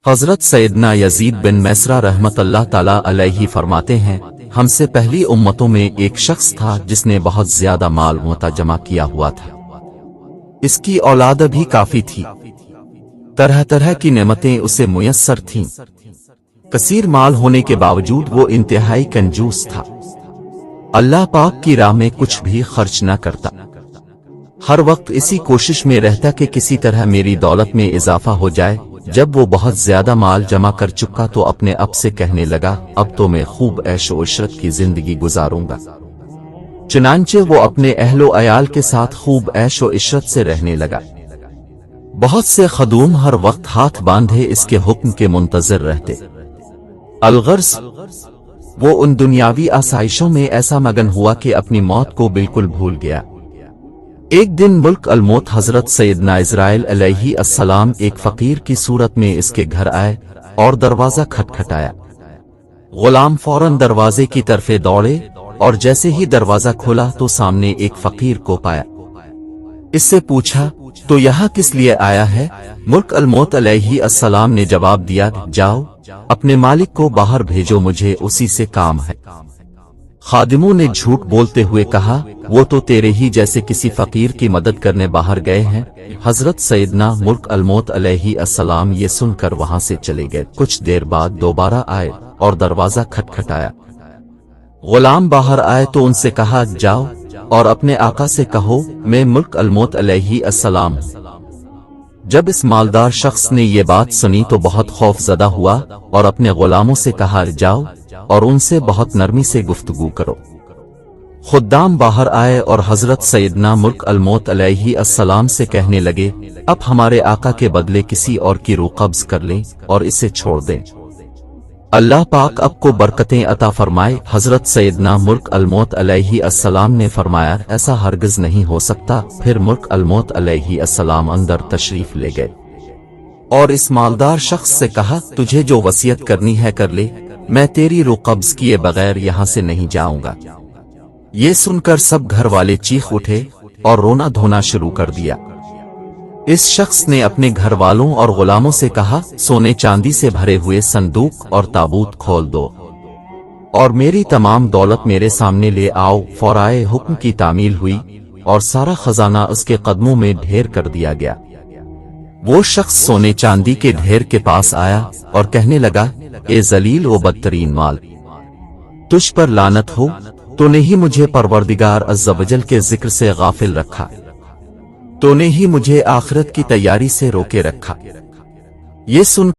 حضرت سیدنا یزید بن میسرہ رحمت اللہ تعالی علیہ فرماتے ہیں، ہم سے پہلی امتوں میں ایک شخص تھا جس نے بہت زیادہ مال جمع کیا ہوا تھا۔ اس کی اولاد بھی کافی تھی، طرح طرح کی نعمتیں اسے میسر تھیں۔ کثیر مال ہونے کے باوجود وہ انتہائی کنجوس تھا، اللہ پاک کی راہ میں کچھ بھی خرچ نہ کرتا، ہر وقت اسی کوشش میں رہتا کہ کسی طرح میری دولت میں اضافہ ہو جائے۔ جب وہ بہت زیادہ مال جمع کر چکا تو اپنے اب سے کہنے لگا، اب تو میں خوب عیش و عشرت کی زندگی گزاروں گا۔ چنانچہ وہ اپنے اہل و عیال کے ساتھ خوب عیش و عشرت سے رہنے لگا۔ بہت سے خدوم ہر وقت ہاتھ باندھے اس کے حکم کے منتظر رہتے۔ الغرض وہ ان دنیاوی آسائشوں میں ایسا مگن ہوا کہ اپنی موت کو بالکل بھول گیا۔ ایک دن ملک الموت حضرت سیدنا عزرائیل علیہ السلام ایک فقیر کی صورت میں اس کے گھر آئے اور دروازہ کھٹکھٹایا۔ غلام فوراً دروازے کی طرف دوڑے اور جیسے ہی دروازہ کھولا تو سامنے ایک فقیر کو پایا۔ اس سے پوچھا، تو یہاں کس لیے آیا ہے؟ ملک الموت علیہ السلام نے جواب دیا، جاؤ اپنے مالک کو باہر بھیجو، مجھے اسی سے کام ہے۔ خادموں نے جھوٹ بولتے ہوئے کہا، وہ تو تیرے ہی جیسے کسی فقیر کی مدد کرنے باہر گئے ہیں۔ حضرت سیدنا ملک الموت علیہ السلام یہ سن کر وہاں سے چلے گئے۔ کچھ دیر بعد دوبارہ آئے اور دروازہ کھٹکھٹایا۔ غلام باہر آئے تو ان سے کہا، جاؤ اور اپنے آقا سے کہو میں ملک الموت علیہ السلام ہوں۔ جب اس مالدار شخص نے یہ بات سنی تو بہت خوف زدہ ہوا اور اپنے غلاموں سے کہا، جاؤ اور ان سے بہت نرمی سے گفتگو کرو۔ خدام باہر آئے اور حضرت سیدنا ملک الموت علیہ السلام سے کہنے لگے، اب ہمارے آقا کے بدلے کسی اور کی روح قبض کر لیں اور اسے چھوڑ دیں، اللہ پاک اب کو برکتیں عطا فرمائے۔ حضرت سیدنا ملک الموت علیہ السلام نے فرمایا، ایسا ہرگز نہیں ہو سکتا۔ پھر ملک الموت علیہ السلام اندر تشریف لے گئے اور اس مالدار شخص سے کہا، تجھے جو وصیت کرنی ہے کر لے، میں تیری روح قبض کیے بغیر یہاں سے نہیں جاؤں گا۔ یہ سن کر سب گھر والے چیخ اٹھے اور رونا دھونا شروع کر دیا۔ اس شخص نے اپنے گھر والوں اور غلاموں سے کہا، سونے چاندی سے بھرے ہوئے صندوق اور تابوت کھول دو اور میری تمام دولت میرے سامنے لے آؤ۔ فورائے حکم کی تعمیل ہوئی اور سارا خزانہ اس کے قدموں میں ڈھیر کر دیا گیا۔ وہ شخص سونے چاندی کے ڈھیر کے پاس آیا اور کہنے لگا، اے ذلیل و بدترین مال، تجھ پر لعنت ہو، تو نے ہی مجھے پروردگار عز و جل کے ذکر سے غافل رکھا، تو نے ہی مجھے آخرت کی تیاری سے روکے رکھا۔ یہ سن